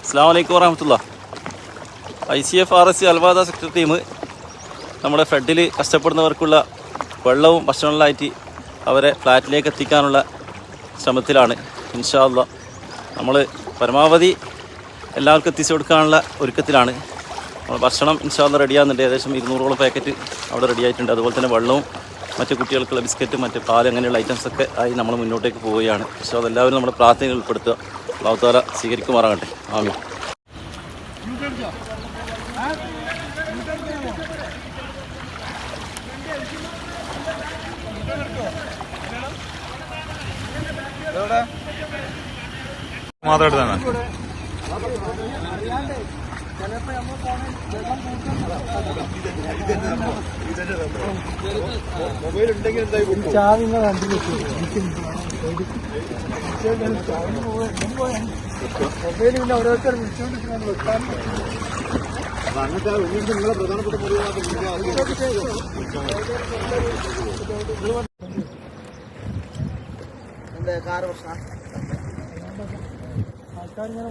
അസ്സലാമു അലൈക്കും വറഹ്മത്തുള്ളാഹി. ICFRC അൽവാദ സെക്ടർ ടീം നമ്മുടെ ഫ്ലഡിൽ കഷ്ടപ്പെടുന്നവർക്കുള്ള വെള്ളവും ഭക്ഷണവുമായിട്ട് അവരെ ഫ്ലാറ്റിലേക്ക് എത്തിക്കാനുള്ള ശ്രമത്തിലാണ്. ഇൻഷാ അല്ലാഹ് നമ്മൾ പരമാവധി എല്ലാവർക്കും എത്തിച്ചു കൊടുക്കാനുള്ള ഒരുക്കത്തിലാണ്. നമ്മൾ ഭക്ഷണം ഇൻഷാ അല്ലാഹ് റെഡിയാകുന്നുണ്ട്. ഏകദേശം 200ഓളം പാക്കറ്റ് അവിടെ റെഡി ആയിട്ടുണ്ട്. അതുപോലെ തന്നെ വെള്ളവും മറ്റ് കുട്ടികൾക്കുള്ള ബിസ്ക്കറ്റ്, മറ്റ് പാൽ, അങ്ങനെയുള്ള ഐറ്റംസൊക്കെ ആയി നമ്മൾ മുന്നോട്ടേക്ക് പോവുകയാണ്. ഇൻഷാ അല്ലാഹ് എല്ലാവരും നമ്മുടെ പ്രാർത്ഥനകൾ ഉൾപ്പെടുത്തുക. അല്ലാഹു തആല സ്വീകരിക്കുമാറാകട്ടെ. ആമീൻ. മൊബൈൽ ഉണ്ടെങ്കിൽ മൊബൈൽ പിന്നെ ഓരോരുത്തർ വിളിച്ചുകൊണ്ടിരിക്കുന്നത് വെക്കാൻ അങ്ങനത്തെ നിങ്ങളെ പ്രധാനപ്പെട്ട കാറ് പ്രശ്നം ആൾക്കാരിങ്ങനെ